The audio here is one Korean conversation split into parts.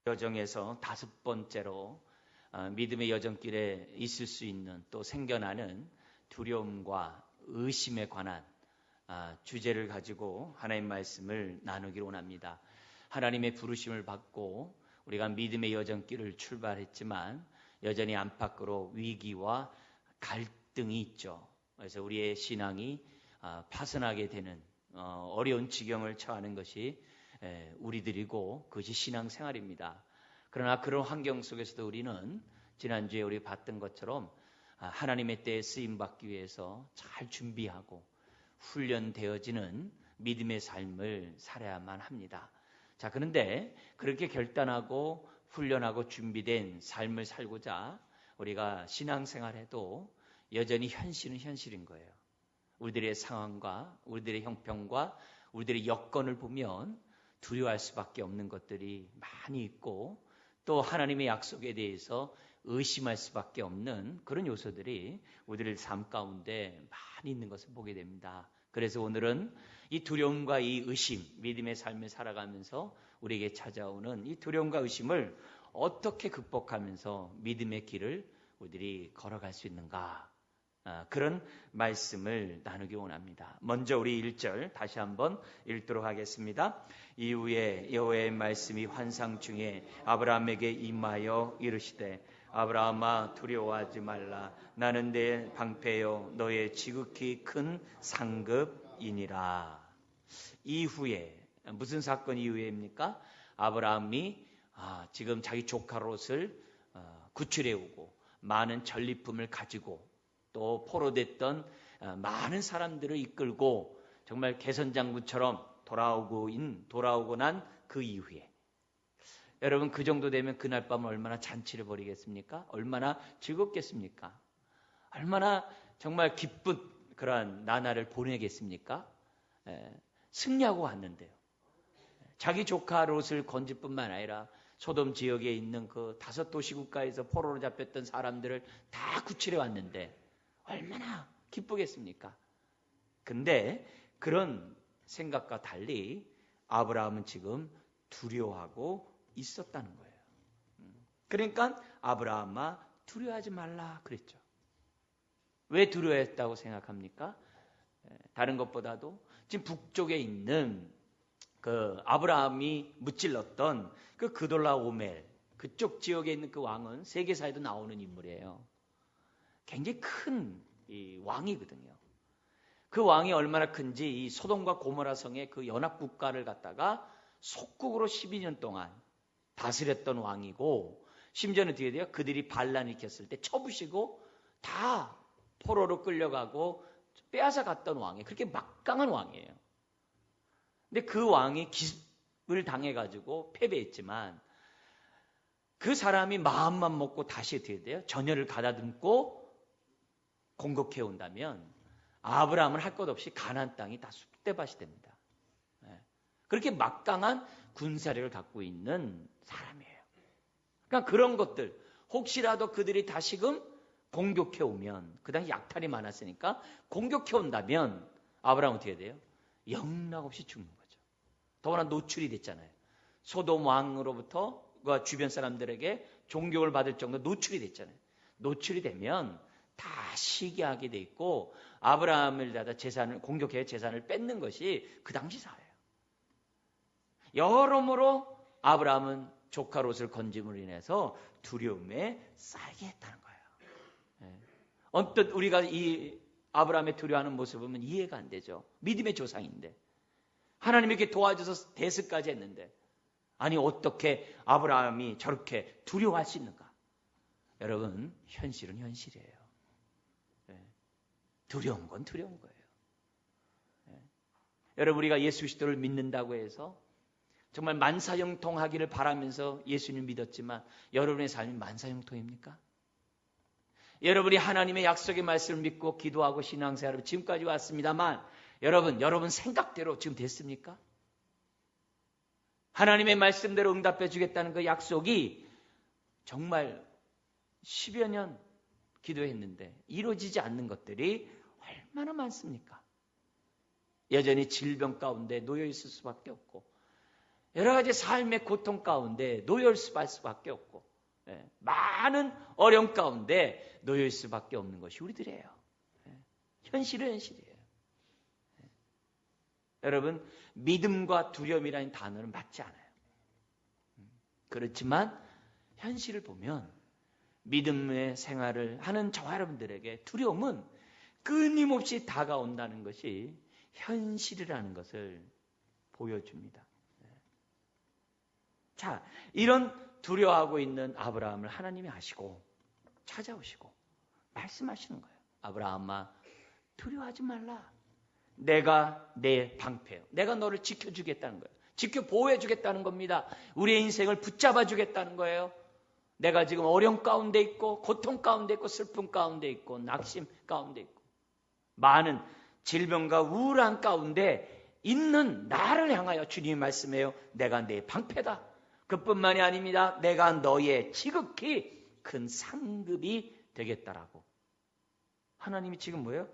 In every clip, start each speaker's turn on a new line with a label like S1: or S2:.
S1: 여정에서 다섯 번째로 믿음의 여정길에 있을 수 있는 또 생겨나는 두려움과 의심에 관한 주제를 가지고 하나님 말씀을 나누기를 원합니다. 하나님의 부르심을 받고 우리가 믿음의 여정길을 출발했지만 여전히 안팎으로 위기와 갈등이 있죠. 그래서 우리의 신앙이 파선하게 되는 어려운 지경을 처하는 것이 우리들이고 그것이 신앙생활입니다. 그러나 그런 환경 속에서도 우리는 지난주에 우리 봤던 것처럼 하나님의 때에 쓰임받기 위해서 잘 준비하고 훈련되어지는 믿음의 삶을 살아야만 합니다. 자, 그런데 그렇게 결단하고 훈련하고 준비된 삶을 살고자 우리가 신앙생활해도 여전히 현실은 현실인 거예요. 우리들의 상황과 우리들의 형편과 우리들의 여건을 보면 두려워할 수밖에 없는 것들이 많이 있고 또 하나님의 약속에 대해서 의심할 수밖에 없는 그런 요소들이 우리들 삶 가운데 많이 있는 것을 보게 됩니다. 그래서 오늘은 이 두려움과 이 의심, 믿음의 삶을 살아가면서 우리에게 찾아오는 이 두려움과 의심을 어떻게 극복하면서 믿음의 길을 우리들이 걸어갈 수 있는가, 그런 말씀을 나누기 원합니다. 먼저 우리 1절 다시 한번 읽도록 하겠습니다. 이후에 여호와의 말씀이 환상 중에 아브라함에게 임하여 이르시되 아브라함아 두려워하지 말라. 나는 내 방패요 너의 지극히 큰 상급이니라. 이후에 무슨 사건 이후에입니까? 아브라함이 지금 자기 조카 롯을 구출해오고 많은 전리품을 가지고 또 포로됐던 많은 사람들을 이끌고 정말 개선장군처럼 돌아오고 난 그 이후에 여러분 그 정도 되면 그날 밤 얼마나 잔치를 벌이겠습니까? 얼마나 즐겁겠습니까? 얼마나 정말 기쁜 그러한 나날을 보내겠습니까? 승리하고 왔는데요. 자기 조카 롯을 건질 뿐만 아니라 소돔 지역에 있는 그 5도시 국가에서 포로로 잡혔던 사람들을 다 구출해 왔는데 얼마나 기쁘겠습니까? 근데 그런 생각과 달리 아브라함은 지금 두려워하고 있었다는 거예요. 그러니까 아브라함아 두려워하지 말라 그랬죠. 왜 두려워했다고 생각합니까? 다른 것보다도 지금 북쪽에 있는 그 아브라함이 무찔렀던 그 그돌라오멜 그쪽 지역에 있는 그 왕은 세계사에도 나오는 인물이에요. 굉장히 큰 이 왕이거든요. 그 왕이 얼마나 큰지 이 소돔과 고모라 성의 그 연합 국가를 갖다가 속국으로 12년 동안 다스렸던 왕이고 심지어는 어떻게 돼요? 그들이 반란을 일으켰을 때 쳐부시고 다 포로로 끌려가고 빼앗아 갔던 왕이에요. 그렇게 막강한 왕이에요. 근데 그 왕이 기습을 당해가지고 패배했지만 그 사람이 마음만 먹고 다시 어떻게 돼요? 전열을 가다듬고 공격해 온다면 아브라함은 할 것 없이 가나안 땅이 다 쑥대밭이 됩니다. 그렇게 막강한 군사력을 갖고 있는 사람이에요. 그러니까 그런 것들 혹시라도 그들이 다시금 공격해 오면 그 당시 약탈이 많았으니까 공격해 온다면 아브라함은 어떻게 돼요? 영락없이 죽는 거죠. 더구나 노출이 됐잖아요. 소돔 왕으로부터 주변 사람들에게 존경을 받을 정도로 노출이 됐잖아요. 노출이 되면 다 시기하게 돼 있고 아브라함을 갖다 재산을 공격해 재산을 뺏는 것이 그 당시 사회예요. 여러모로 아브라함은 조카 롯을 건짐으로 인해서 두려움에 쌓이게 했다는 거예요. 언뜻 우리가 이 아브라함의 두려워하는 모습을 보면 이해가 안 되죠. 믿음의 조상인데 하나님이 이렇게 도와줘서 대습까지 했는데 아니 어떻게 아브라함이 저렇게 두려워할 수 있는가? 여러분 현실은 현실이에요. 두려운 건 두려운 거예요. 여러분 우리가 예수 그리스도를 믿는다고 해서 정말 만사형통하기를 바라면서 예수님 믿었지만 여러분의 삶이 만사형통입니까? 여러분이 하나님의 약속의 말씀을 믿고 기도하고 신앙생활을 지금까지 왔습니다만 여러분 생각대로 지금 됐습니까? 하나님의 말씀대로 응답해 주겠다는 그 약속이 정말 10여 년 기도했는데 이루어지지 않는 것들이 얼마나 많습니까? 여전히 질병 가운데 놓여 있을 수밖에 없고 여러 가지 삶의 고통 가운데 놓여 수밖에 없고, 많은 어려움 가운데 놓여 있을 수밖에 없는 것이 우리들이에요. 현실은 현실이에요. 여러분, 믿음과 두려움이라는 단어는 맞지 않아요. 그렇지만 현실을 보면 믿음의 생활을 하는 저와 여러분들에게 두려움은 끊임없이 다가온다는 것이 현실이라는 것을 보여줍니다. 자, 이런 두려워하고 있는 아브라함을 하나님이 아시고 찾아오시고 말씀하시는 거예요. 아브라함아, 두려워하지 말라. 내가 내 방패요. 내가 너를 지켜주겠다는 거예요. 지켜 보호해주겠다는 겁니다. 우리의 인생을 붙잡아주겠다는 거예요. 내가 지금 어려움 가운데 있고, 고통 가운데 있고, 슬픔 가운데 있고, 낙심 가운데 있고, 많은 질병과 우울한 가운데 있는 나를 향하여 주님이 말씀해요. 내가 내 방패다. 그뿐만이 아닙니다. 내가 너의 지극히 큰 상급이 되겠다라고. 하나님이 지금 뭐예요?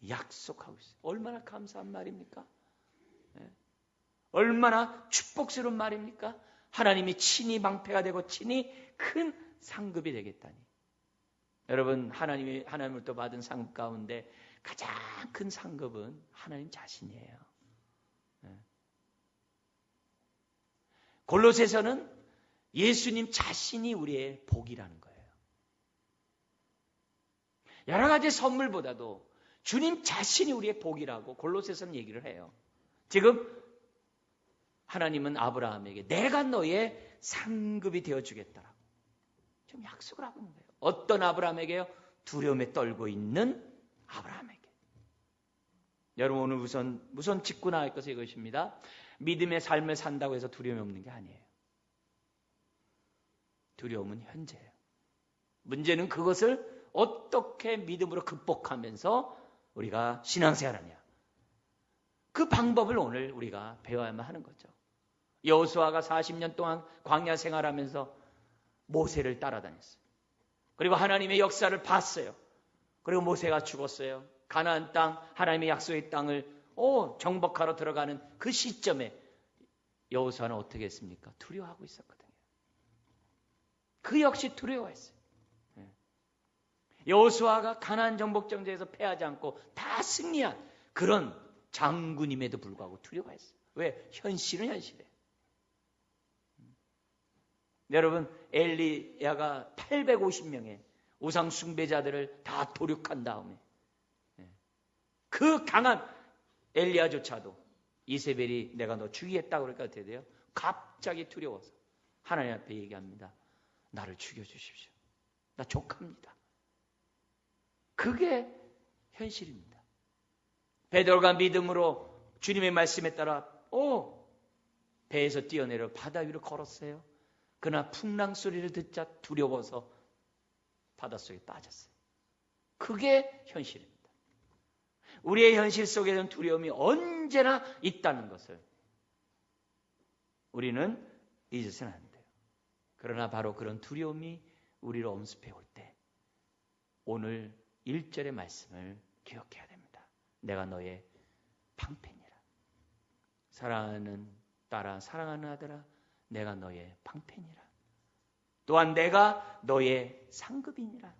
S1: 약속하고 있어요. 얼마나 감사한 말입니까? 얼마나 축복스러운 말입니까? 하나님이 친히 방패가 되고 친히 큰 상급이 되겠다니. 여러분, 하나님으로부터 받은 상급 가운데 가장 큰 상급은 하나님 자신이에요. 골로새서는 예수님 자신이 우리의 복이라는 거예요. 여러 가지 선물보다도 주님 자신이 우리의 복이라고 골로새서는 얘기를 해요. 지금 하나님은 아브라함에게 내가 너의 상급이 되어주겠다라고 좀 약속을 하고 있는 거예요. 어떤 아브라함에게요? 두려움에 떨고 있는 아브라함에게. 여러분, 오늘 우선 짚고 나갈 것은 이것입니다. 믿음의 삶을 산다고 해서 두려움이 없는 게 아니에요. 두려움은 현재예요. 문제는 그것을 어떻게 믿음으로 극복하면서 우리가 신앙생활하냐. 그 방법을 오늘 우리가 배워야만 하는 거죠. 여호수아가 40년 동안 광야 생활하면서 모세를 따라다녔어요. 그리고 하나님의 역사를 봤어요. 그리고 모세가 죽었어요. 가나안 땅, 하나님의 약속의 땅을 정복하러 들어가는 그 시점에 여호수아는 어떻게 했습니까? 두려워하고 있었거든요. 그 역시 두려워했어요. 여호수아가 가나안 정복 전쟁에서 패하지 않고 다 승리한 그런 장군임에도 불구하고 두려워했어요. 왜? 현실은 현실이에요. 여러분, 엘리야가 850명의 우상 숭배자들을 다 도륙한 다음에 그 강한 엘리야조차도 이세벨이 내가 너 죽이겠다고 그러니까 어떻게 돼요? 갑자기 두려워서 하나님 앞에 얘기합니다. 나를 죽여주십시오. 나 족합니다. 그게 현실입니다. 베드로가 믿음으로 주님의 말씀에 따라 배에서 뛰어내려 바다 위로 걸었어요. 그러나 풍랑 소리를 듣자 두려워서 바닷속에 빠졌어요. 그게 현실입니다. 우리의 현실 속에는 두려움이 언제나 있다는 것을 우리는 잊어서는 안 돼요. 그러나 바로 그런 두려움이 우리를 엄습해 올 때 오늘 1절의 말씀을 기억해야 됩니다. 내가 너의 방패니라. 사랑하는 딸아, 사랑하는 아들아, 내가 너의 방패니라. 또한 내가 너의 상급이니라.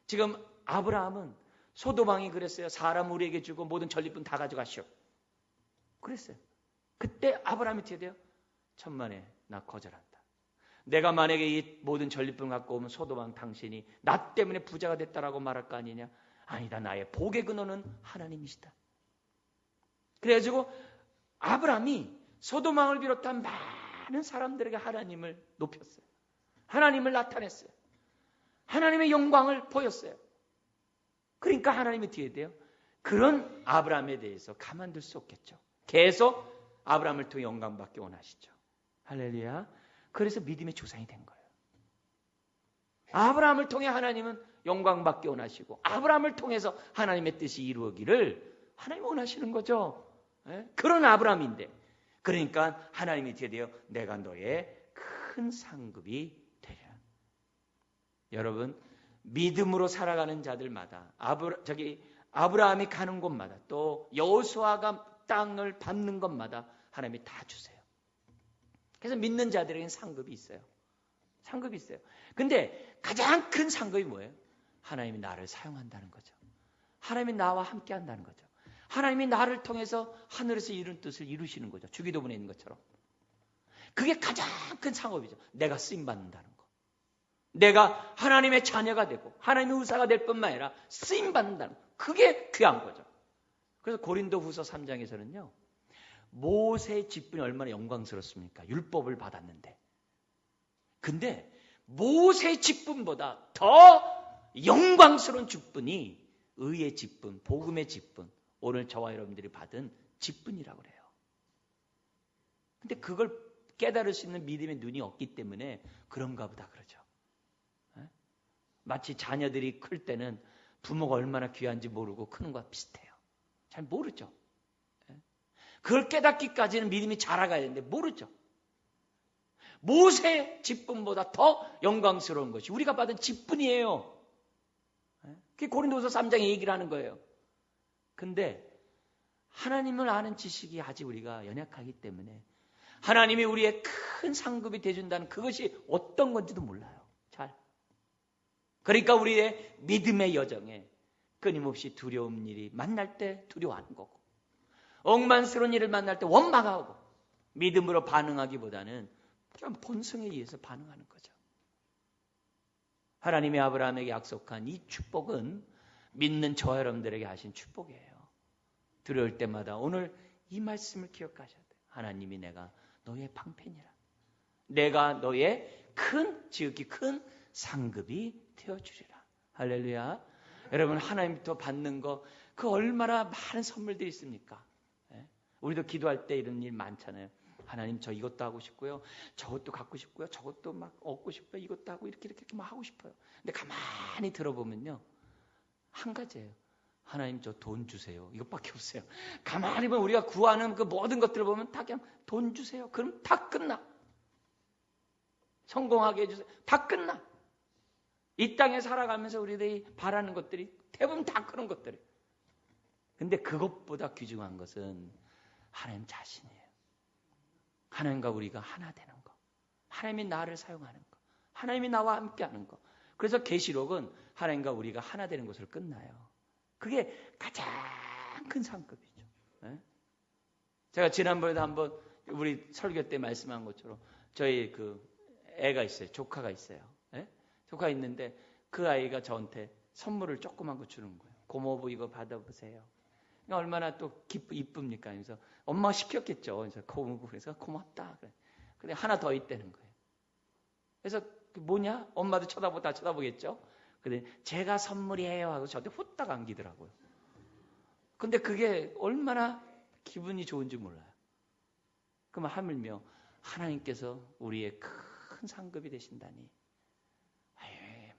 S1: 지금 아브라함은 소도방이 그랬어요. 사람 우리에게 주고 모든 전리품 다 가져가시오. 그랬어요. 그때 아브라함이 어떻게 돼요? 천만에 나 거절한다. 내가 만약에 이 모든 전리품 갖고 오면 소도방 당신이 나 때문에 부자가 됐다라고 말할 거 아니냐? 아니다. 나의 복의 근원은 하나님이시다. 그래가지고 아브라함이 소도망을 비롯한 많은 사람들에게 하나님을 높였어요. 하나님을 나타냈어요. 하나님의 영광을 보였어요. 그러니까 하나님이 어떻게 돼요? 그런 아브라함에 대해서 가만둘 수 없겠죠. 계속 아브라함을 통해 영광받기 원하시죠. 할렐루야. 그래서 믿음의 조상이 된 거예요. 아브라함을 통해 하나님은 영광받기 원하시고 아브라함을 통해서 하나님의 뜻이 이루어지기를 하나님이 원하시는 거죠. 그런 아브라함인데 그러니까 하나님이 어떻게 돼요? 내가 너의 큰 상급이 되리라. 여러분, 믿음으로 살아가는 자들마다 아브라함이 가는 곳마다 또 여호수아가 땅을 밟는 것마다 하나님이 다 주세요. 그래서 믿는 자들에게는 상급이 있어요. 상급이 있어요. 근데 가장 큰 상급이 뭐예요? 하나님이 나를 사용한다는 거죠. 하나님이 나와 함께 한다는 거죠. 하나님이 나를 통해서 하늘에서 이룬 뜻을 이루시는 거죠. 주기도문에 있는 것처럼. 그게 가장 큰 상급이죠. 내가 쓰임받는다는 거. 내가 하나님의 자녀가 되고 하나님의 의사가 될 뿐만 아니라 쓰임받는다는 거. 그게 귀한 거죠. 그래서 고린도후서 3장에서는요. 모세의 직분이 얼마나 영광스럽습니까? 율법을 받았는데. 근데 모세의 직분보다 더 영광스러운 직분이 의의 직분, 복음의 직분, 오늘 저와 여러분들이 받은 직분이라고 그래요. 근데 그걸 깨달을 수 있는 믿음의 눈이 없기 때문에 그런가 보다 그러죠. 마치 자녀들이 클 때는 부모가 얼마나 귀한지 모르고 크는 것과 비슷해요. 잘 모르죠. 그걸 깨닫기까지는 믿음이 자라가야 되는데 모르죠. 모세의 직분보다 더 영광스러운 것이 우리가 받은 직분이에요. 그게 고린도후서 3장에 얘기를 하는 거예요. 근데 하나님을 아는 지식이 아직 우리가 연약하기 때문에 하나님이 우리의 큰 상급이 돼준다는 그것이 어떤 건지도 몰라요. 잘. 그러니까 우리의 믿음의 여정에 끊임없이 두려운 일이 만날 때 두려워하는 거고 억만스러운 일을 만날 때 원망하고 믿음으로 반응하기보다는 그냥 본성에 의해서 반응하는 거죠. 하나님이 아브라함에게 약속한 이 축복은 믿는 저와 여러분들에게 하신 축복이에요. 두려울 때마다 오늘 이 말씀을 기억하셔야 돼요. 하나님이 내가 너의 방편이라. 내가 너의 지극히 큰 상급이 되어주리라. 할렐루야. 여러분 하나님부터 받는 거 그 얼마나 많은 선물들이 있습니까? 우리도 기도할 때 이런 일 많잖아요. 하나님 저 이것도 하고 싶고요. 저것도 갖고 싶고요. 저것도 막 얻고 싶고요. 이것도 하고 이렇게 막 하고 싶어요. 근데 가만히 들어보면요. 한 가지예요. 하나님 저 돈 주세요. 이것밖에 없어요. 가만히 보면 우리가 구하는 그 모든 것들을 보면 다 그냥 돈 주세요. 그럼 다 끝나. 성공하게 해주세요. 다 끝나. 이 땅에 살아가면서 우리들이 바라는 것들이 대부분 다 그런 것들이에요. 근데 그것보다 귀중한 것은 하나님 자신이에요. 하나님과 우리가 하나 되는 거. 하나님이 나를 사용하는 거. 하나님이 나와 함께하는 거. 그래서 계시록은 하나님과 우리가 하나 되는 것으로 끝나요. 그게 가장 큰 상급이죠. 제가 지난번에도 한번 우리 설교 때 말씀한 것처럼 저희 그 애가 있어요. 조카가 있어요. 조카가 있는데 그 아이가 저한테 선물을 조그만 거 주는 거예요. 고모부 이거 받아보세요. 그러니까 얼마나 또 이쁩니까? 그래서 엄마가 시켰겠죠. 그래서 고모부 그래서 고맙다. 근데 하나 더 있다는 거예요. 그래서 뭐냐? 엄마도 다 쳐다보겠죠. 근데 제가 선물이에요 하고 저한테 후딱 안기더라고요. 근데 그게 얼마나 기분이 좋은지 몰라요. 그럼 하물며 하나님께서 우리의 큰 상급이 되신다니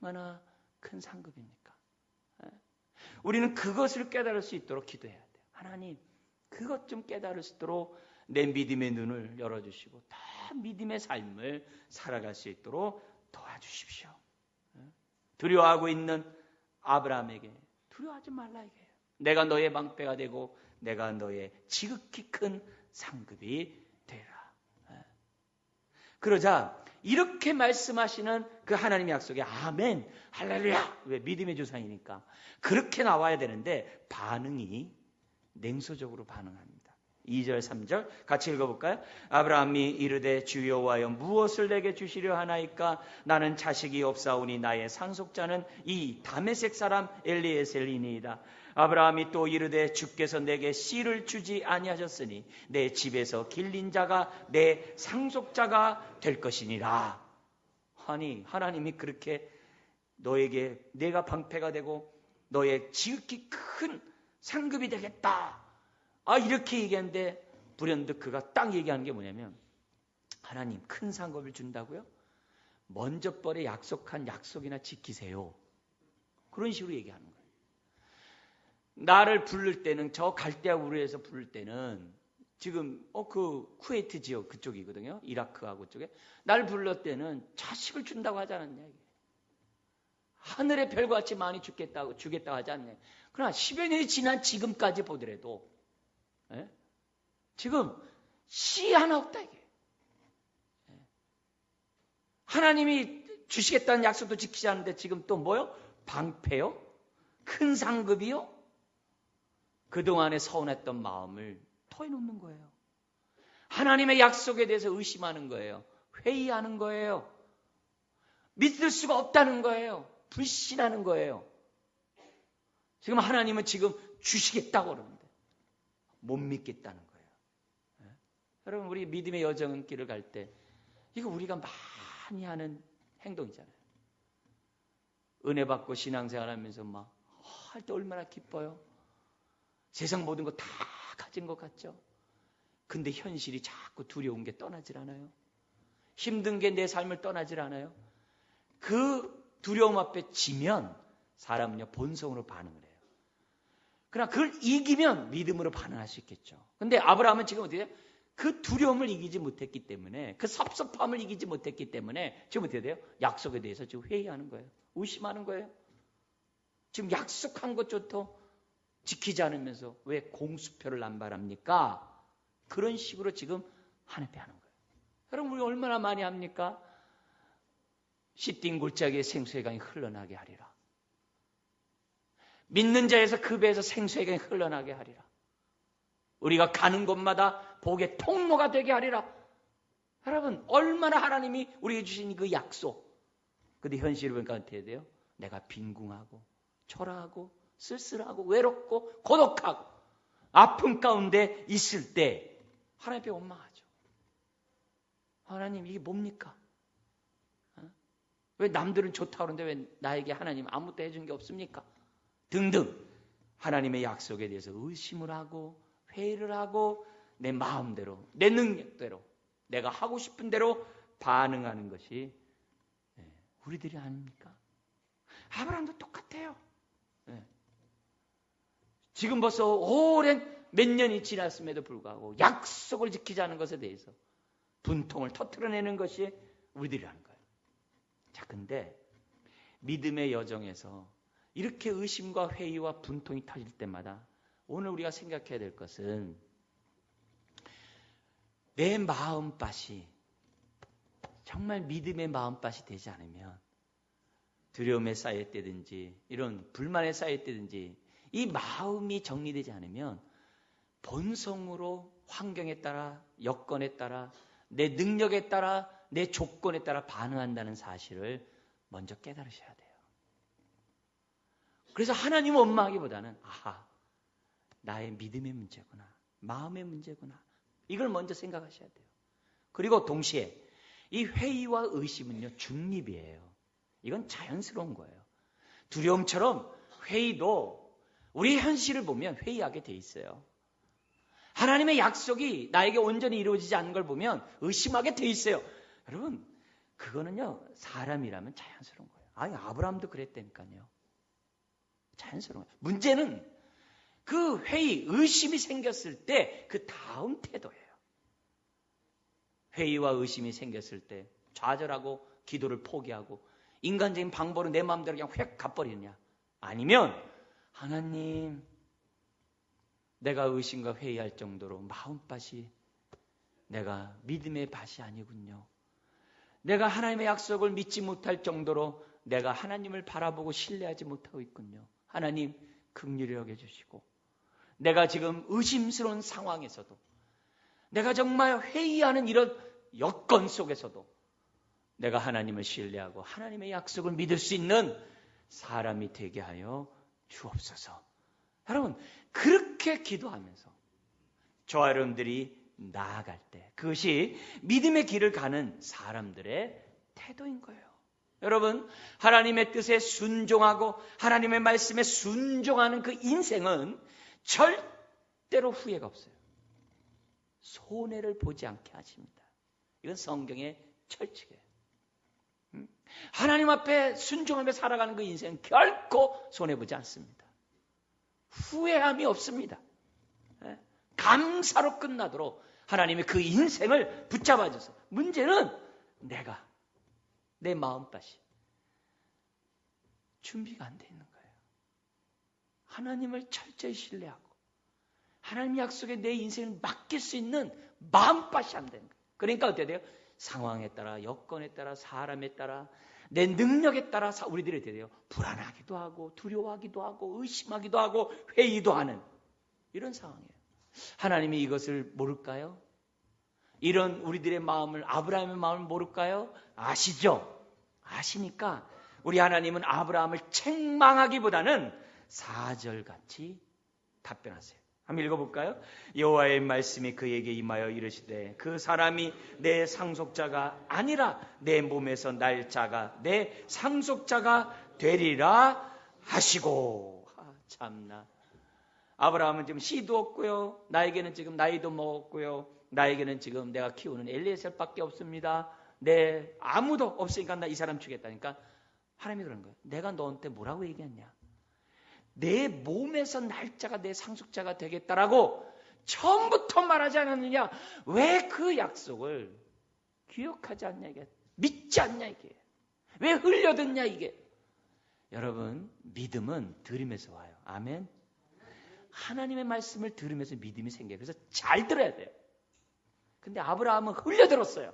S1: 얼마나 큰 상급입니까? 우리는 그것을 깨달을 수 있도록 기도해야 돼요. 하나님 그것 좀 깨달을 수 있도록 내 믿음의 눈을 열어주시고 다 믿음의 삶을 살아갈 수 있도록 도와주십시오. 두려워하고 있는 아브라함에게 두려워하지 말라 이게요. 내가 너의 방패가 되고 내가 너의 지극히 큰 상급이 되라. 그러자 이렇게 말씀하시는 그 하나님의 약속에 아멘, 할렐루야. 왜? 믿음의 조상이니까. 그렇게 나와야 되는데 반응이 냉소적으로 반응합니다. 2절, 3절 같이 읽어볼까요? 아브라함이 이르되 주여와여 무엇을 내게 주시려 하나이까? 나는 자식이 없사오니 나의 상속자는 이 다메섹 사람 엘리에셀이니이다. 아브라함이 또 이르되 주께서 내게 씨를 주지 아니하셨으니 내 집에서 길린 자가 내 상속자가 될 것이니라. 아니 하나님이 그렇게 너에게 내가 방패가 되고 너의 지극히 큰 상급이 되겠다. 이렇게 얘기하는데 불현듯 그가 딱 얘기하는 게 뭐냐면 하나님 큰 상급을 준다고요? 먼저 뻘에 약속한 약속이나 지키세요. 그런 식으로 얘기하는 거예요. 나를 부를 때는 저 갈대아 우르에서 부를 때는 지금 그 쿠웨이트 지역 그쪽이거든요. 이라크하고 쪽에 나를 불렀을 때는 자식을 준다고 하지 않았냐. 하늘의 별과 같이 많이 주겠다고 하지 않냐. 그러나 10여 년이 지난 지금까지 보더라도 지금 씨 하나 없다 이게. 하나님이 주시겠다는 약속도 지키지 않는데 지금 또 뭐요? 방패요? 큰 상급이요? 그동안에 서운했던 마음을 토해놓는 거예요. 하나님의 약속에 대해서 의심하는 거예요. 회의하는 거예요. 믿을 수가 없다는 거예요. 불신하는 거예요. 지금 하나님은 지금 주시겠다고 그러는데 못 믿겠다는 거예요. 네? 여러분, 우리 믿음의 여정길을 갈 때 이거 우리가 많이 하는 행동이잖아요. 은혜 받고 신앙생활하면서 막 할 때 얼마나 기뻐요. 세상 모든 거 다 가진 것 같죠. 근데 현실이 자꾸 두려운 게 떠나질 않아요. 힘든 게 내 삶을 떠나질 않아요. 그 두려움 앞에 지면 사람은요 본성으로 반응을 해요. 그러나 그걸 이기면 믿음으로 반응할 수 있겠죠. 근데 아브라함은 지금 어떻게 해요? 그 두려움을 이기지 못했기 때문에, 그 섭섭함을 이기지 못했기 때문에 지금 어떻게 돼요? 약속에 대해서 지금 회의하는 거예요. 의심하는 거예요. 지금 약속한 것조차 지키지 않으면서 왜 공수표를 남발합니까? 그런 식으로 지금 하는 거예요. 여러분, 우리 얼마나 많이 합니까? 씨띵 골짜기에 생수의 강이 흘러나게 하리라. 믿는 자에서 그 배에서 생수의 강이 흘러나게 하리라. 우리가 가는 곳마다 복의 통로가 되게 하리라. 여러분, 얼마나 하나님이 우리에게 주신 그 약속. 근데 현실을 보니까 어떻게 돼요? 내가 빈궁하고 초라하고 쓸쓸하고 외롭고 고독하고 아픔 가운데 있을 때 하나님 앞에 원망하죠. 하나님, 이게 뭡니까? 왜 남들은 좋다고 그러는데 왜 나에게 하나님 아무것도 해준 게 없습니까? 등등 하나님의 약속에 대해서 의심을 하고 회의를 하고 내 마음대로 내 능력대로 내가 하고 싶은 대로 반응하는 것이 우리들이 아닙니까? 아브라함도 똑같아요. 지금 벌써 오랜 몇 년이 지났음에도 불구하고 약속을 지키지 않은 것에 대해서 분통을 터뜨려내는 것이 우리들이라는 거예요. 자, 근데 믿음의 여정에서 이렇게 의심과 회의와 분통이 터질 때마다 오늘 우리가 생각해야 될 것은 내 마음밭이 정말 믿음의 마음밭이 되지 않으면 두려움에 쌓였다든지 이런 불만에 쌓였다든지 이 마음이 정리되지 않으면 본성으로 환경에 따라 여건에 따라 내 능력에 따라 내 조건에 따라 반응한다는 사실을 먼저 깨달으셔야 돼요. 그래서 하나님 원망하기보다는 아하, 나의 믿음의 문제구나, 마음의 문제구나, 이걸 먼저 생각하셔야 돼요. 그리고 동시에 이 회의와 의심은요 중립이에요. 이건 자연스러운 거예요. 두려움처럼 회의도 우리 현실을 보면 회의하게 돼 있어요. 하나님의 약속이 나에게 온전히 이루어지지 않는 걸 보면 의심하게 돼 있어요. 여러분, 그거는요 사람이라면 자연스러운 거예요. 아니, 아브라함도 그랬다니까요. 자연스러운 거예요. 문제는 그 회의, 의심이 생겼을 때 그 다음 태도예요. 회의와 의심이 생겼을 때 좌절하고 기도를 포기하고 인간적인 방법으로 내 마음대로 그냥 휙 가버리느냐, 아니면 하나님, 내가 의심과 회의할 정도로 마음밭이 내가 믿음의 밭이 아니군요. 내가 하나님의 약속을 믿지 못할 정도로 내가 하나님을 바라보고 신뢰하지 못하고 있군요. 하나님, 긍휼히 여겨주시고 내가 지금 의심스러운 상황에서도 내가 정말 회의하는 이런 여건 속에서도 내가 하나님을 신뢰하고 하나님의 약속을 믿을 수 있는 사람이 되게 하여 주옵소서. 여러분, 그렇게 기도하면서 저와 여러분들이 나아갈 때 그것이 믿음의 길을 가는 사람들의 태도인 거예요. 여러분, 하나님의 뜻에 순종하고 하나님의 말씀에 순종하는 그 인생은 절대로 후회가 없어요. 손해를 보지 않게 하십니다. 이건 성경의 철칙이에요. 하나님 앞에 순종하며 살아가는 그 인생은 결코 손해보지 않습니다. 후회함이 없습니다. 감사로 끝나도록 하나님이 그 인생을 붙잡아줘서, 문제는 내가 내 마음밭이 준비가 안 돼 있는 거예요. 하나님을 철저히 신뢰하고 하나님 약속에 내 인생을 맡길 수 있는 마음밭이 안 되는 거예요. 그러니까 어떻게 돼요? 상황에 따라, 여건에 따라, 사람에 따라, 내 능력에 따라 우리들이 돼요. 불안하기도 하고 두려워하기도 하고 의심하기도 하고 회의도 하는 이런 상황이에요. 하나님이 이것을 모를까요? 이런 우리들의 마음을, 아브라함의 마음을 모를까요? 아시죠? 아시니까 우리 하나님은 아브라함을 책망하기보다는 4절같이 답변하세요. 한번 읽어볼까요? 여호와의 말씀이 그에게 임하여 이르시되 그 사람이 내 상속자가 아니라 내 몸에서 날 자가 내 상속자가 되리라 하시고. 참나. 아브라함은 지금 씨도 없고요, 나에게는 지금 나이도 먹었고요, 나에게는 지금 내가 키우는 엘리에셀밖에 없습니다. 아무도 없으니까 나 이 사람 주겠다니까 하나님이 그런 거예요. 내가 너한테 뭐라고 얘기했냐? 내 몸에서 날짜가 내 상속자가 되겠다라고 처음부터 말하지 않았느냐? 왜 그 약속을 기억하지 않냐 이게? 믿지 않냐 이게? 왜 흘려듣냐 이게? 여러분, 믿음은 들으면서 와요. 아멘. 하나님의 말씀을 들으면서 믿음이 생겨요. 그래서 잘 들어야 돼요. 근데 아브라함은 흘려들었어요.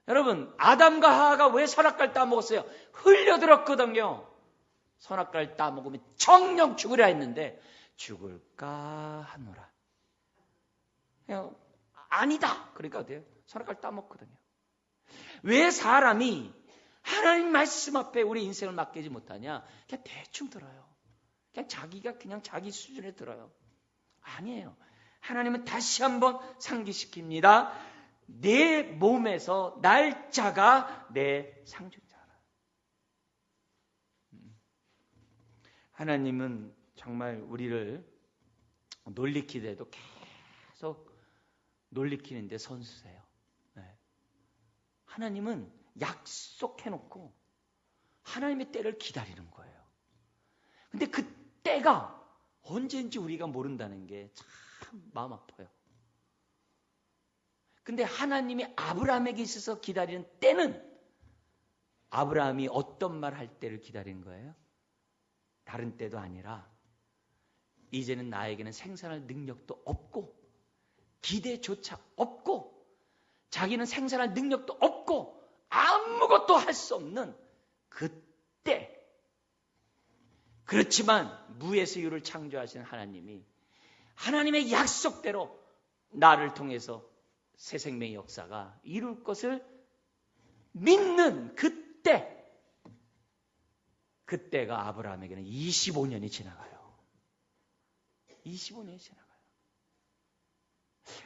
S1: 여러분, 아담과 하하가 왜 선악과를 따먹었어요? 흘려들었거든요. 선악과를 따먹으면 정령 죽으려 했는데 죽을까 하노라. 아니다. 그러니까 어때요? 선악과를 따먹거든요. 왜 사람이 하나님 말씀 앞에 우리 인생을 맡기지 못하냐? 그냥 대충 들어요. 그냥 자기가 그냥 자기 수준에 들어요. 아니에요. 하나님은 다시 한번 상기시킵니다. 내 몸에서 날짜가 내 상속자라. 하나님은 정말 우리를 놀리키더라도 계속 놀리키는데 선수세요. 네. 하나님은 약속해놓고 하나님의 때를 기다리는 거예요. 근데 그 때가 언제인지 우리가 모른다는 게 참 마음 아파요. 근데 하나님이 아브라함에게 있어서 기다리는 때는 아브라함이 어떤 말 할 때를 기다린 거예요? 다른 때도 아니라 이제는 나에게는 생산할 능력도 없고 기대조차 없고 자기는 생산할 능력도 없고 아무것도 할 수 없는 그때, 그렇지만 무에서 유를 창조하신 하나님이 하나님의 약속대로 나를 통해서 새 생명의 역사가 이룰 것을 믿는 그때가 아브라함에게는 25년이 지나가요. 25년이 지나가요.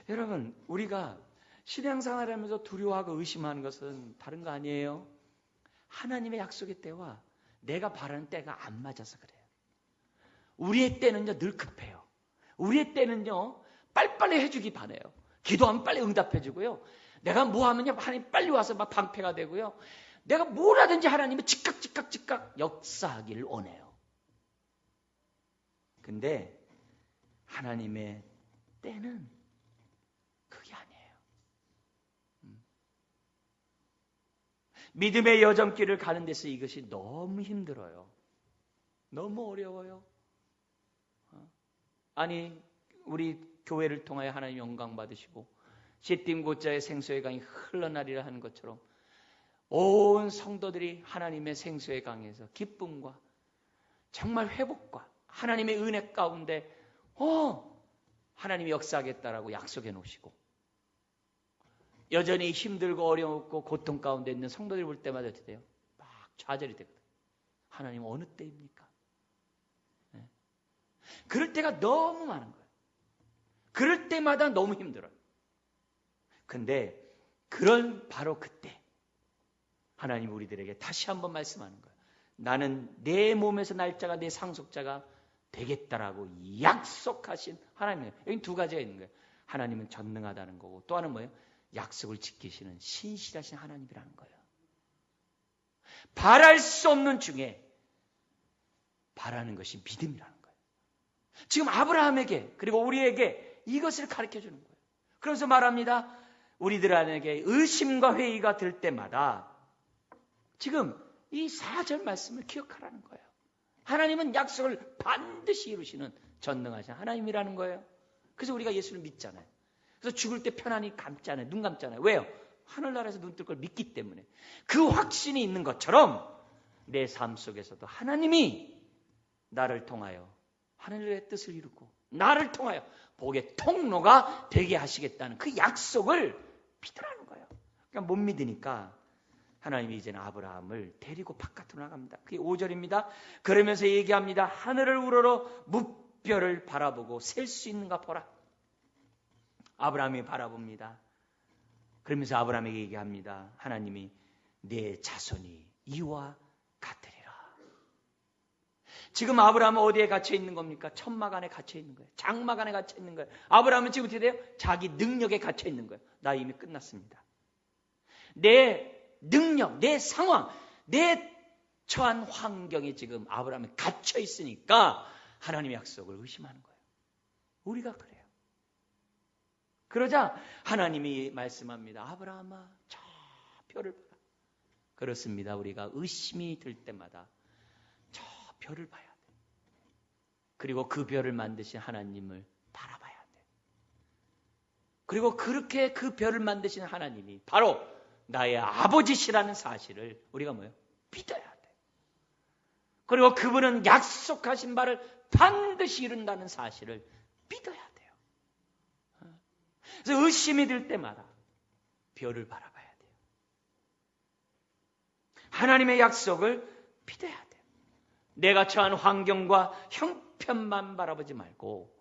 S1: 여러분, 우리가 신앙생활을 하면서 두려워하고 의심하는 것은 다른 거 아니에요? 하나님의 약속의 때와 내가 바라는 때가 안 맞아서 그래요. 우리의 때는요 늘 급해요. 우리의 때는요 빨리빨리 해주기 바래요. 기도하면 빨리 응답해주고요. 내가 뭐 하면요 하나님 빨리 와서 막 방패가 되고요. 내가 뭘 하든지 하나님은 즉각 역사하기를 원해요. 근데 하나님의 때는 그게 아니에요. 믿음의 여정길을 가는 데서 이것이 너무 힘들어요. 너무 어려워요. 아니, 우리 교회를 통하여 하나님 영광 받으시고 시딤고자의 생수의 강이 흘러나리라 하는 것처럼 온 성도들이 하나님의 생수의 강에서 기쁨과 정말 회복과 하나님의 은혜 가운데 하나님이 역사하겠다라고 약속해 놓으시고 여전히 힘들고 어려웠고 고통 가운데 있는 성도들을 볼 때마다 어떻게 돼요? 막 좌절이 되거든요. 하나님 어느 때입니까? 네. 그럴 때가 너무 많은 거예요. 그럴 때마다 너무 힘들어요. 근데 그런 바로 그때 하나님 우리들에게 다시 한번 말씀하는 거예요. 나는 내 몸에서 날짜가 내 상속자가 되겠다라고 약속하신 하나님이에요. 여기 두 가지가 있는 거예요. 하나님은 전능하다는 거고 또 하나는 뭐예요? 약속을 지키시는 신실하신 하나님이라는 거예요. 바랄 수 없는 중에 바라는 것이 믿음이라는 거예요. 지금 아브라함에게 그리고 우리에게 이것을 가르쳐 주는 거예요. 그래서 말합니다. 우리들에게 의심과 회의가 들 때마다 지금 이 4절 말씀을 기억하라는 거예요. 하나님은 약속을 반드시 이루시는 전능하신 하나님이라는 거예요. 그래서 우리가 예수를 믿잖아요. 그래서 죽을 때 편안히 감잖아요. 눈 감잖아요. 왜요? 하늘나라에서 눈 뜰 걸 믿기 때문에 그 확신이 있는 것처럼 내 삶 속에서도 하나님이 나를 통하여 하늘의 뜻을 이루고 나를 통하여 복의 통로가 되게 하시겠다는 그 약속을 믿으라는 거예요. 그러니까 못 믿으니까 하나님이 이제는 아브라함을 데리고 바깥으로 나갑니다. 그게 5절입니다. 그러면서 얘기합니다. 하늘을 우러러 무별을 바라보고 셀 수 있는가 보라. 아브라함이 바라봅니다. 그러면서 아브라함에게 얘기합니다. 하나님이 내 자손이 이와 같으리라. 지금 아브라함은 어디에 갇혀 있는 겁니까? 천막 안에 갇혀 있는 거예요. 장막 안에 갇혀 있는 거예요. 아브라함은 지금 어떻게 돼요? 자기 능력에 갇혀 있는 거예요. 나 이미 끝났습니다. 내 능력, 내 상황, 내 처한 환경에 지금 아브라함이 갇혀 있으니까 하나님의 약속을 의심하는 거예요. 우리가 그래요. 그러자 하나님이 말씀합니다. 아브라함아, 저 별을 봐라. 그렇습니다. 우리가 의심이 들 때마다 저 별을 봐야 돼. 그리고 그 별을 만드신 하나님을 바라봐야 돼. 그리고 그렇게 그 별을 만드신 하나님이 바로 나의 아버지시라는 사실을 우리가 뭐예요? 믿어야 돼. 그리고 그분은 약속하신 바를 반드시 이룬다는 사실을 믿어야 돼요. 그래서 의심이 들 때마다 별을 바라봐야 돼요. 하나님의 약속을 믿어야 돼요. 내가 처한 환경과 형편만 바라보지 말고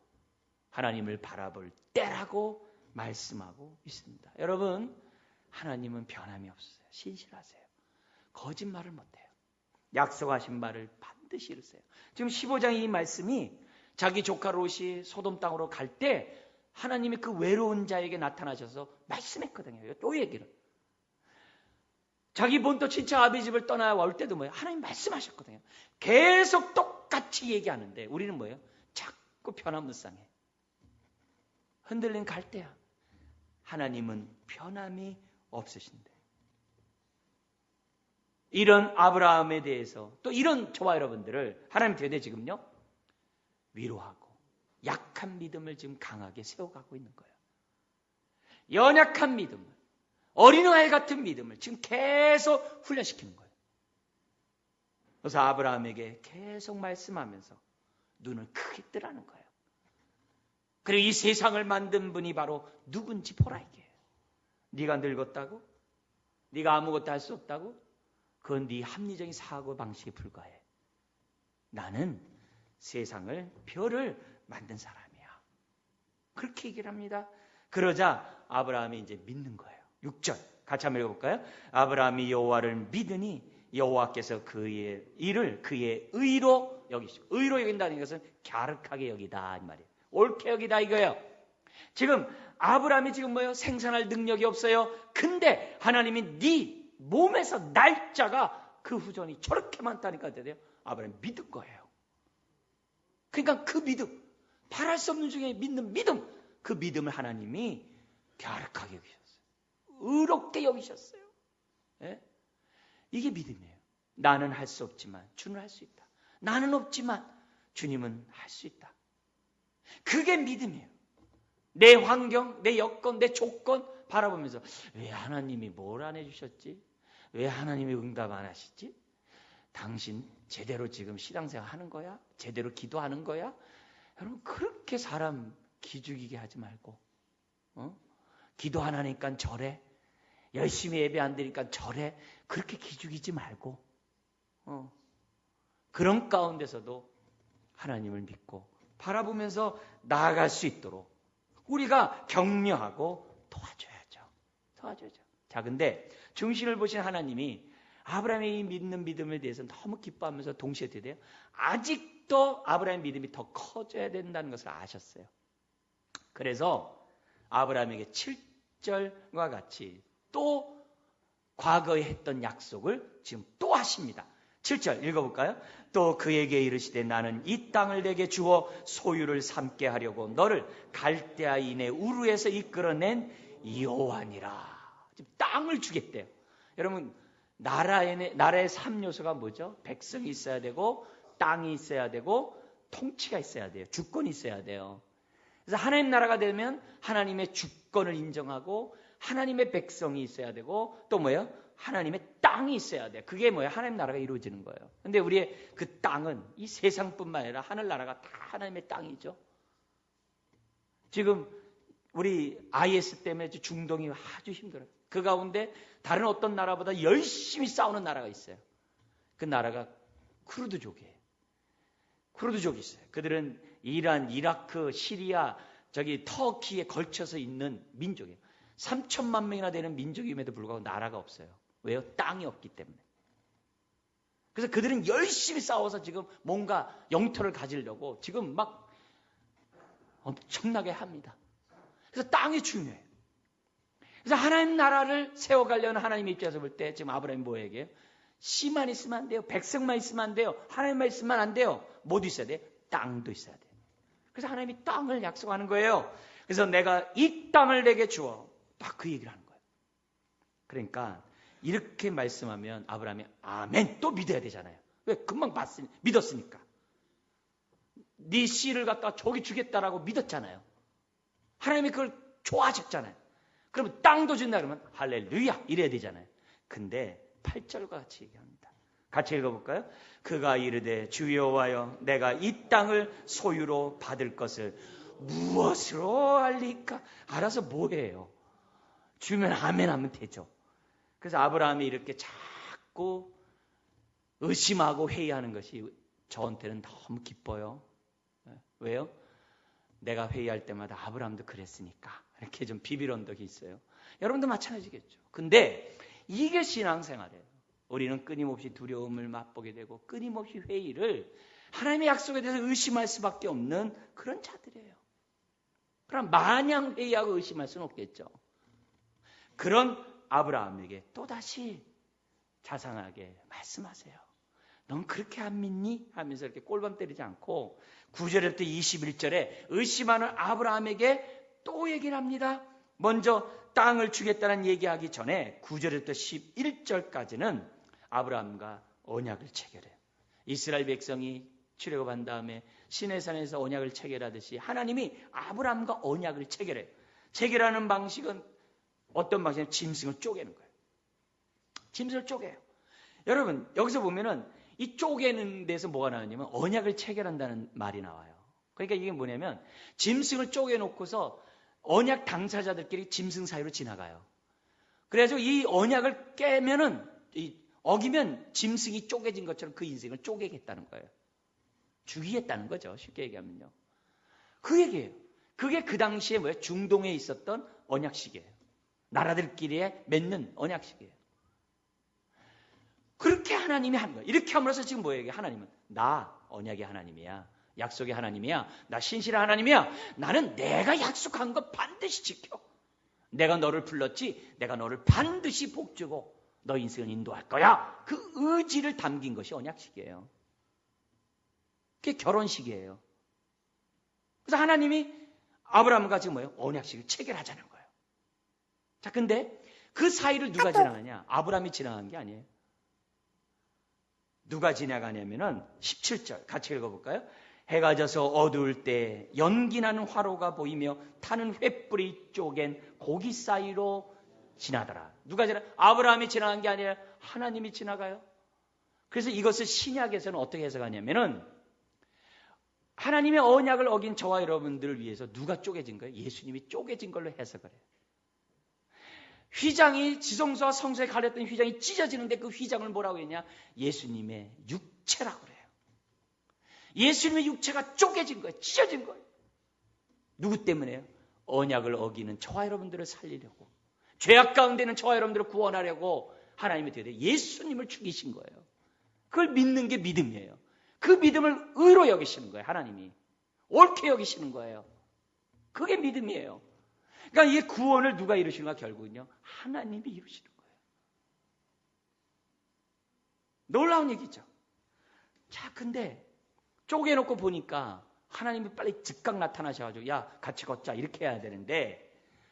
S1: 하나님을 바라볼 때라고 말씀하고 있습니다. 여러분, 하나님은 변함이 없어요. 신실하세요. 거짓말을 못해요. 약속하신 말을 반드시 이루세요. 지금 15장 이 말씀이 자기 조카 롯이 소돔 땅으로 갈 때 하나님이 그 외로운 자에게 나타나셔서 말씀했거든요. 또 얘기를. 자기 본토 친척 아비 집을 떠나올 때도 뭐예요? 하나님 말씀하셨거든요. 계속 똑같이 얘기하는데 우리는 뭐예요? 자꾸 변화무쌍해. 흔들린 갈대야. 하나님은 변함이 없으신데. 이런 아브라함에 대해서 또 이런 저와 여러분들을 하나님 되네 지금요 위로하고 약한 믿음을 지금 강하게 세워가고 있는 거예요. 연약한 믿음을, 어린아이 같은 믿음을 지금 계속 훈련시키는 거예요. 그래서 아브라함에게 계속 말씀하면서 눈을 크게 뜨라는 거예요. 그리고 이 세상을 만든 분이 바로 누군지 보라 이게. 네가 늙었다고? 네가 아무것도 할 수 없다고? 그건 네 합리적인 사고 방식에 불과해. 나는 세상을, 별을 만든 사람이야. 그렇게 얘기를 합니다. 그러자 아브라함이 이제 믿는 거예요. 6절 같이 한번 읽어볼까요? 아브라함이 여호와를 믿으니 여호와께서 그의 일을 그의 의로 여기시고, 의로 여긴다는 것은 갸륵하게 여기다 이 말이에요. 옳게 여기다 이거예요. 지금 아브라함이 지금 뭐예요? 생산할 능력이 없어요. 근데 하나님이 네 몸에서 날짜가 그 후손이 저렇게 많다니까 돼요. 아브라함이 믿을 거예요. 그러니까 그 믿음, 바랄 수 없는 중에 믿는 믿음, 그 믿음을 하나님이 갸륵하게 여기셨어요. 의롭게 여기셨어요. 예? 이게 믿음이에요. 나는 할 수 없지만 주는 할 수 있다. 나는 없지만 주님은 할 수 있다. 그게 믿음이에요. 내 환경, 내 여건, 내 조건 바라보면서 왜 하나님이 뭘 안 해주셨지? 왜 하나님이 응답 안 하시지? 당신 제대로 지금 신앙생활 하는 거야? 제대로 기도하는 거야? 여러분 그렇게 사람 기죽이게 하지 말고 기도 안 하니까 저래? 열심히 예배 안 드리니까 저래? 그렇게 기죽이지 말고 그런 가운데서도 하나님을 믿고 바라보면서 나아갈 수 있도록 우리가 격려하고 도와줘야죠. 자, 근데 중심을 보신 하나님이 아브라함의 이 믿는 믿음에 대해서 너무 기뻐하면서 동시에 어떻게 돼요? 아직도 아브라함의 믿음이 더 커져야 된다는 것을 아셨어요. 그래서 아브라함에게 7절과 같이 또 과거에 했던 약속을 지금 또 하십니다. 7절 읽어볼까요? 또 그에게 이르시되 나는 이 땅을 내게 주어 소유를 삼게 하려고 너를 갈대아인의 우르에서 이끌어낸 여호와니라. 지금 땅을 주겠대요. 여러분 나라의 3요소가 뭐죠? 백성이 있어야 되고 땅이 있어야 되고 통치가 있어야 돼요. 주권이 있어야 돼요. 그래서 하나님 나라가 되면 하나님의 주권을 인정하고 하나님의 백성이 있어야 되고 또 뭐예요? 하나님의 땅이 있어야 돼. 그게 뭐예요? 하나님 나라가 이루어지는 거예요. 근데 우리의 그 땅은 이 세상뿐만 아니라 하늘나라가 다 하나님의 땅이죠. 지금 우리 IS 때문에 중동이 아주 힘들어요. 그 가운데 다른 어떤 나라보다 열심히 싸우는 나라가 있어요. 그 나라가 쿠르드족이에요. 쿠르드족이 있어요. 그들은 이란, 이라크, 시리아, 터키에 걸쳐서 있는 민족이에요. 3천만 명이나 되는 민족임에도 불구하고 나라가 없어요. 왜요? 땅이 없기 때문에. 그래서 그들은 열심히 싸워서 지금 뭔가 영토를 가지려고 지금 막 엄청나게 합니다. 그래서 땅이 중요해요. 그래서 하나님 나라를 세워가려는 하나님의 입장에서 볼 때 지금 아브라함이 뭐 얘기해요? 씨만 있으면 안 돼요. 백성만 있으면 안 돼요. 하나님만 있으면 안 돼요. 뭐도 있어야 돼요? 땅도 있어야 돼요. 그래서 하나님이 땅을 약속하는 거예요. 그래서 내가 이 땅을 내게 주어. 딱 그 얘기를 하는 거예요. 그러니까 이렇게 말씀하면 아브라함이 아멘 또 믿어야 되잖아요. 왜? 금방 믿었으니까. 네 씨를 갖다 저기 주겠다라고 믿었잖아요. 하나님이 그걸 좋아하셨잖아요. 그러면 땅도 준다 그러면 할렐루야 이래야 되잖아요. 근데 8절과 같이 얘기합니다. 같이 읽어볼까요? 그가 이르되 주여와여 내가 이 땅을 소유로 받을 것을 무엇으로 알리까? 알아서 뭐해요? 주면 아멘 하면 되죠. 그래서 아브라함이 이렇게 자꾸 의심하고 회의하는 것이 저한테는 너무 기뻐요. 왜요? 내가 회의할 때마다 아브라함도 그랬으니까 이렇게 좀 비빌 언덕이 있어요. 여러분도 마찬가지겠죠. 근데 이게 신앙생활이에요. 우리는 끊임없이 두려움을 맛보게 되고 끊임없이 회의를 하나님의 약속에 대해서 의심할 수밖에 없는 그런 자들이에요. 그럼 마냥 회의하고 의심할 수는 없겠죠. 그런 아브라함에게 또다시 자상하게 말씀하세요. 넌 그렇게 안 믿니? 하면서 이렇게 꼴밤 때리지 않고 9절부터 21절에 의심하는 아브라함에게 또 얘기를 합니다. 먼저 땅을 주겠다는 얘기하기 전에 9절부터 11절까지는 아브라함과 언약을 체결해요. 이스라엘 백성이 출애굽한 다음에 시내산에서 언약을 체결하듯이 하나님이 아브라함과 언약을 체결해요. 체결하는 방식은 어떤 방식이냐면 짐승을 쪼개는 거예요. 짐승을 쪼개요. 여러분 여기서 보면은 이 쪼개는 데서 뭐가 나오냐면 언약을 체결한다는 말이 나와요. 그러니까 이게 뭐냐면 짐승을 쪼개놓고서 언약 당사자들끼리 짐승 사이로 지나가요. 그래가지고 이 언약을 깨면은 어기면 짐승이 쪼개진 것처럼 그 인생을 쪼개겠다는 거예요. 죽이겠다는 거죠. 쉽게 얘기하면요. 그 얘기예요. 그게 그 당시에 뭐예요? 중동에 있었던 언약식이에요. 나라들끼리에 맺는 언약식이에요. 그렇게 하나님이 하는 거예요. 이렇게 함으로써 지금 뭐 얘기해요? 하나님은 나 언약의 하나님이야. 약속의 하나님이야. 나 신실한 하나님이야. 나는 내가 약속한 거 반드시 지켜. 내가 너를 불렀지. 내가 너를 반드시 복주고 너 인생을 인도할 거야. 그 의지를 담긴 것이 언약식이에요. 그게 결혼식이에요. 그래서 하나님이 아브라함과 지금 뭐예요? 언약식을 체결하자는 거예요. 자, 근데 그 사이를 누가 지나가냐? 아브라함이 지나간 게 아니에요. 누가 지나가냐면은 17절 같이 읽어볼까요? 해가 져서 어두울 때 연기나는 화로가 보이며 타는 횃불이 쪼갠 고기 사이로 지나더라. 누가 지나? 아브라함이 지나간 게 아니라 하나님이 지나가요. 그래서 이것을 신약에서는 어떻게 해석하냐면은 하나님의 언약을 어긴 저와 여러분들을 위해서 누가 쪼개진 거예요? 예수님이 쪼개진 걸로 해석을 해요. 휘장이 지성소와 성소에 가렸던 휘장이 찢어지는데 그 휘장을 뭐라고 했냐? 예수님의 육체라고 그래요. 예수님의 육체가 쪼개진 거예요. 찢어진 거예요. 누구 때문에요? 언약을 어기는 저와 여러분들을 살리려고, 죄악 가운데 있는 저와 여러분들을 구원하려고 하나님이 되게 예수님을 죽이신 거예요. 그걸 믿는 게 믿음이에요. 그 믿음을 의로 여기시는 거예요. 하나님이 옳게 여기시는 거예요. 그게 믿음이에요. 그러니까 이 구원을 누가 이루시는가? 결국은요 하나님이 이루시는 거예요. 놀라운 얘기죠. 자, 근데 쪼개놓고 보니까 하나님이 빨리 즉각 나타나셔가지고 야 같이 걷자 이렇게 해야 되는데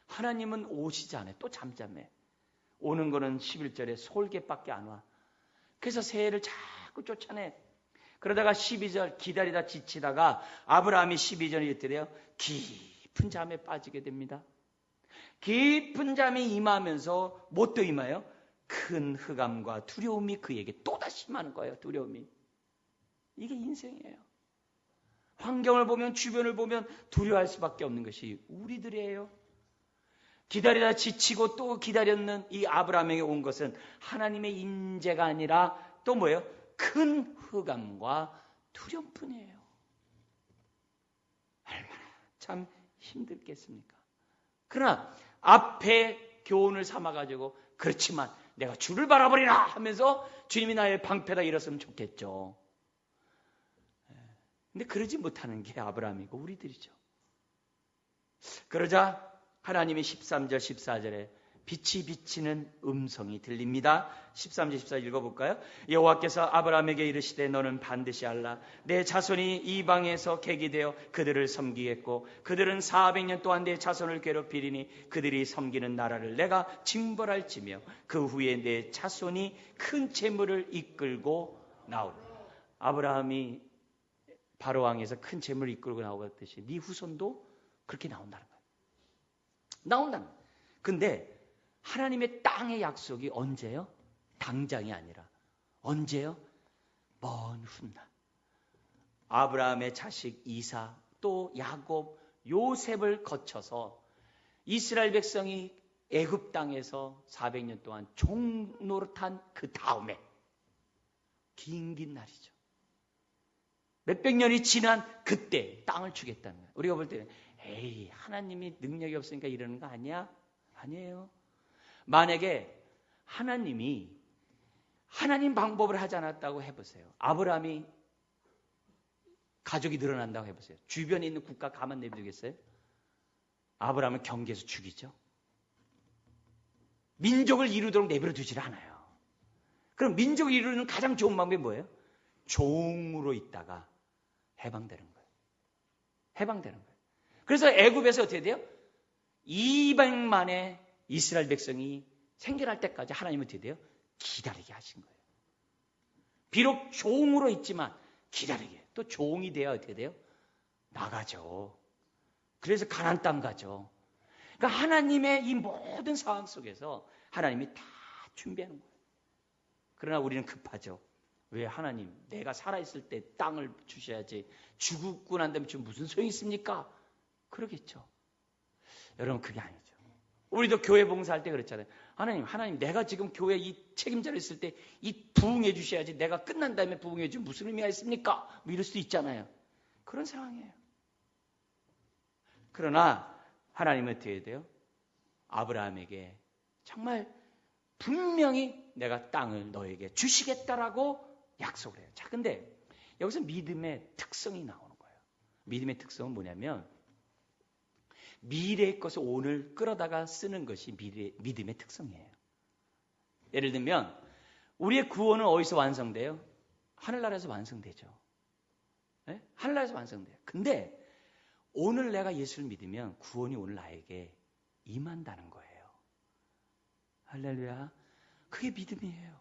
S1: 하나님은 오시지 않아요. 또 잠잠해. 오는 거는 11절에 솔개밖에 안 와. 그래서 새해를 자꾸 쫓아내. 그러다가 12절 기다리다 지치다가 아브라함이 12절에 이랬대요. 깊은 깊은 잠에 빠지게 됩니다. 깊은 잠에 임하면서 뭐 또 임해요? 큰 흑암과 두려움이 그에게 또다시 임하는 거예요. 두려움이. 이게 인생이에요. 환경을 보면, 주변을 보면 두려워할 수밖에 없는 것이 우리들이에요. 기다리다 지치고 또 기다렸는 이 아브라함에게 온 것은 하나님의 인재가 아니라 또 뭐예요? 큰 흑암과 두려움뿐이에요. 얼마나 참 힘들겠습니까? 그러나 앞에 교훈을 삼아가지고 그렇지만 내가 주를 바라보리라 하면서 주님이 나의 방패다 이랬으면 좋겠죠. 근데 그러지 못하는 게 아브라함이고 우리들이죠. 그러자 하나님이 13절 14절에 빛이 비치는 음성이 들립니다. 13절 14절 읽어볼까요? 여호와께서 아브라함에게 이르시되 너는 반드시 알라. 내 자손이 이방에서 객이 되어 그들을 섬기겠고 그들은 400년 동안 내 자손을 괴롭히리니 그들이 섬기는 나라를 내가 징벌할지며 그 후에 내 자손이 큰 재물을 이끌고 나오리라. 아브라함이 바로왕에서 큰 재물을 이끌고 나오듯이 네 후손도 그렇게 나온다는 거예요. 나온다는 거예요. 근데 하나님의 땅의 약속이 언제요? 당장이 아니라 언제요? 먼 훗날. 아브라함의 자식 이사 또 야곱, 요셉을 거쳐서 이스라엘 백성이 애굽 땅에서 400년 동안 종노릇한 그 다음에 긴 날이죠. 몇백 년이 지난 그때 땅을 주겠다는 거예요. 우리가 볼 때는 에이 하나님이 능력이 없으니까 이러는 거 아니야? 아니에요. 만약에 하나님이 하나님 방법을 하지 않았다고 해보세요. 아브라함이 가족이 늘어난다고 해보세요. 주변에 있는 국가 가만 내비두겠어요? 아브라함은 경계에서 죽이죠. 민족을 이루도록 내버려 두질 않아요. 그럼 민족을 이루는 가장 좋은 방법이 뭐예요? 종으로 있다가 해방되는 거예요. 해방되는 거예요. 그래서 애굽에서 어떻게 돼요? 200만의 이스라엘 백성이 생겨날 때까지 하나님은 어떻게 돼요? 기다리게 하신 거예요. 비록 종으로 있지만 기다리게. 또 종이 돼야 어떻게 돼요? 나가죠. 그래서 가나안 땅 가죠. 그러니까 하나님의 이 모든 상황 속에서 하나님이 다 준비하는 거예요. 그러나 우리는 급하죠. 왜 하나님 내가 살아있을 때 땅을 주셔야지 죽고 난 다음에 지금 무슨 소용이 있습니까? 그러겠죠. 여러분 그게 아니죠. 우리도 교회 봉사할 때 그랬잖아요. 하나님 내가 지금 교회 이 책임자로 있을 때 이 부응해 주셔야지 내가 끝난 다음에 부응해 주면 무슨 의미가 있습니까? 뭐 이럴 수도 있잖아요. 그런 상황이에요. 그러나 하나님은 어떻게 해야 돼요? 아브라함에게 정말 분명히 내가 땅을 너에게 주시겠다라고 약속을 해요. 자, 근데 여기서 믿음의 특성이 나오는 거예요. 믿음의 특성은 뭐냐면 미래의 것을 오늘 끌어다가 쓰는 것이 믿음의 특성이에요. 예를 들면 우리의 구원은 어디서 완성돼요? 하늘나라에서 완성되죠. 네? 하늘나라에서 완성돼요. 근데 오늘 내가 예수를 믿으면 구원이 오늘 나에게 임한다는 거예요. 할렐루야. 그게 믿음이에요.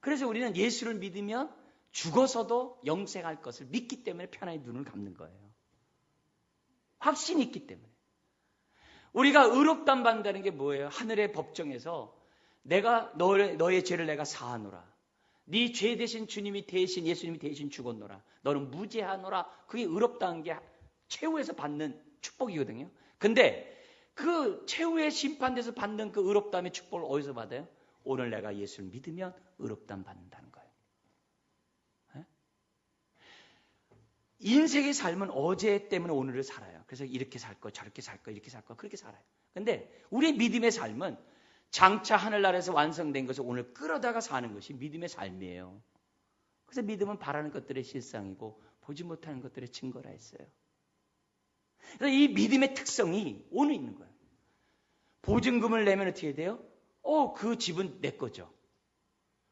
S1: 그래서 우리는 예수를 믿으면 죽어서도 영생할 것을 믿기 때문에 편안히 눈을 감는 거예요. 확신이 있기 때문에. 우리가 의롭다함 받는다는 게 뭐예요? 하늘의 법정에서 내가 너의 죄를 내가 사하노라. 네 죄 대신 주님이 대신 예수님이 대신 죽었노라. 너는 무죄하노라. 그게 의롭다는 게 최후에서 받는 축복이거든요. 근데 그 최후의 심판대에서 받는 그 의롭다함의 축복을 어디서 받아요? 오늘 내가 예수를 믿으면 의롭다함 받는다는 거예요. 네? 인생의 삶은 어제 때문에 오늘을 살아요. 그래서 이렇게 살 거, 저렇게 살 거, 이렇게 살 거, 그렇게 살아요. 근데 우리의 믿음의 삶은 장차 하늘나라에서 완성된 것을 오늘 끌어다가 사는 것이 믿음의 삶이에요. 그래서 믿음은 바라는 것들의 실상이고 보지 못하는 것들의 증거라 했어요. 그래서 이 믿음의 특성이 오늘 있는 거예요. 보증금을 내면 어떻게 돼요? 그 집은 내 거죠.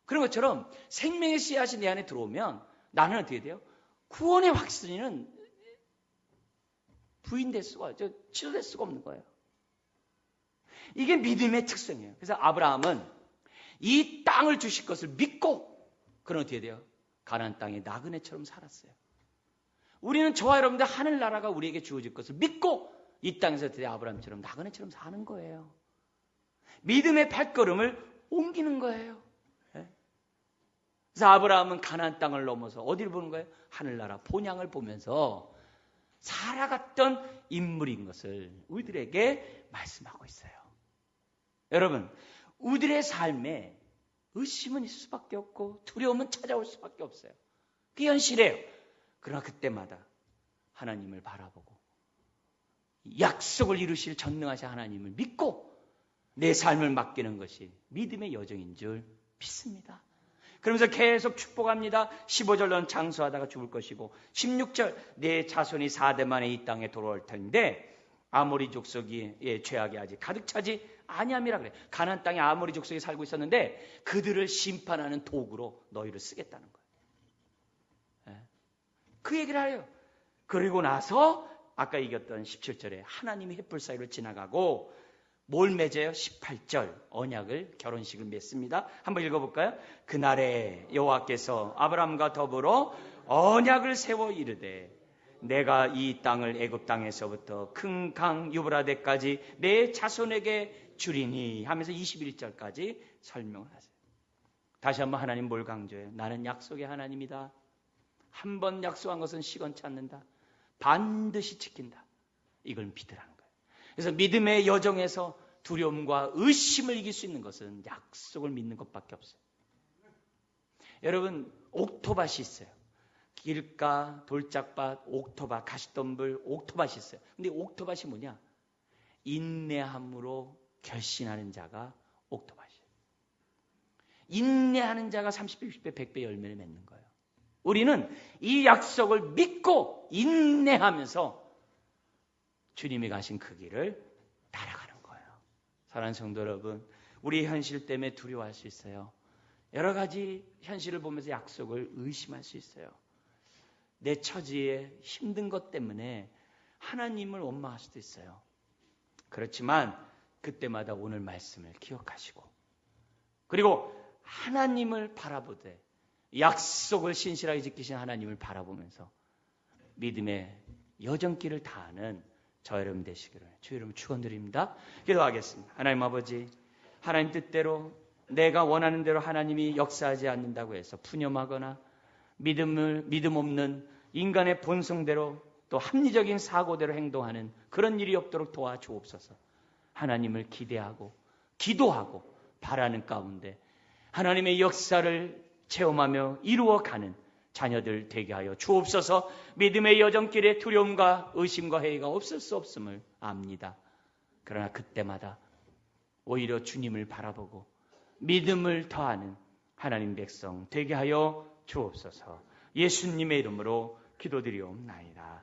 S1: 그런 것처럼 생명의 씨앗이 내 안에 들어오면 나는 어떻게 돼요? 구원의 확신은 부인될 수가, 치료될 수가 없는 거예요. 이게 믿음의 특성이에요. 그래서 아브라함은 이 땅을 주실 것을 믿고 그는 어떻게 돼요? 가나안 땅에 나그네처럼 살았어요. 우리는 저와 여러분들 하늘나라가 우리에게 주어질 것을 믿고 이 땅에서 아브라함처럼 나그네처럼 사는 거예요. 믿음의 발걸음을 옮기는 거예요. 그래서 아브라함은 가나안 땅을 넘어서 어디를 보는 거예요? 하늘나라 본향을 보면서 살아갔던 인물인 것을 우리들에게 말씀하고 있어요. 여러분, 우리들의 삶에 의심은 있을 수밖에 없고 두려움은 찾아올 수밖에 없어요. 그게 현실이에요. 그러나 그때마다 하나님을 바라보고 약속을 이루실 전능하신 하나님을 믿고 내 삶을 맡기는 것이 믿음의 여정인 줄 믿습니다. 그러면서 계속 축복합니다. 15절 넌 장수하다가 죽을 것이고 16절 내 자손이 4대 만에 이 땅에 돌아올 텐데 아모리 족속이 죄악이 아직 가득 차지 아니함이라 그래. 가나안 땅에 아모리 족속이 살고 있었는데 그들을 심판하는 도구로 너희를 쓰겠다는 거예요. 그 얘기를 해요. 그리고 나서 아까 이겼던 17절에 하나님이 횃불 사이로 지나가고 뭘 맺어요? 18절 언약을 결혼식을 맺습니다. 한번 읽어볼까요? 그날에 여호와께서 아브라함과 더불어 언약을 세워 이르되 내가 이 땅을 애굽 땅에서부터 큰 강 유브라데까지 내 자손에게 주리니 하면서 21절까지 설명을 하세요. 다시 한번 하나님 뭘 강조해요? 나는 약속의 하나님이다. 한 번 약속한 것은 시건치 않는다. 반드시 지킨다. 이걸 믿으라는 거예요. 그래서 믿음의 여정에서 두려움과 의심을 이길 수 있는 것은 약속을 믿는 것밖에 없어요. 여러분, 옥토밭이 있어요. 길가, 돌짝밭, 옥토밭, 가시덤불, 옥토밭이 있어요. 근데 옥토밭이 뭐냐? 인내함으로 결신하는 자가 옥토밭이에요. 인내하는 자가 30배, 60배, 100배 열매를 맺는 거예요. 우리는 이 약속을 믿고 인내하면서 주님이 가신 그 길을 따라가는 거예요. 사랑하는 성도 여러분, 우리 현실 때문에 두려워할 수 있어요. 여러 가지 현실을 보면서 약속을 의심할 수 있어요. 내 처지에 힘든 것 때문에 하나님을 원망할 수도 있어요. 그렇지만 그때마다 오늘 말씀을 기억하시고 그리고 하나님을 바라보되 약속을 신실하게 지키신 하나님을 바라보면서 믿음의 여정길을 다하는 저 여러분 되시기를 주 이름으로 축원드립니다. 기도하겠습니다. 하나님 아버지, 하나님 뜻대로 내가 원하는 대로 하나님이 역사하지 않는다고 해서 푸념하거나 믿음 없는 인간의 본성대로 또 합리적인 사고대로 행동하는 그런 일이 없도록 도와주옵소서. 하나님을 기대하고 기도하고 바라는 가운데 하나님의 역사를 체험하며 이루어가는 자녀들 되게 하여 주옵소서. 믿음의 여정길에 두려움과 의심과 회의가 없을 수 없음을 압니다. 그러나 그때마다 오히려 주님을 바라보고 믿음을 더하는 하나님 백성 되게 하여 주옵소서. 예수님의 이름으로 기도드리옵나이다.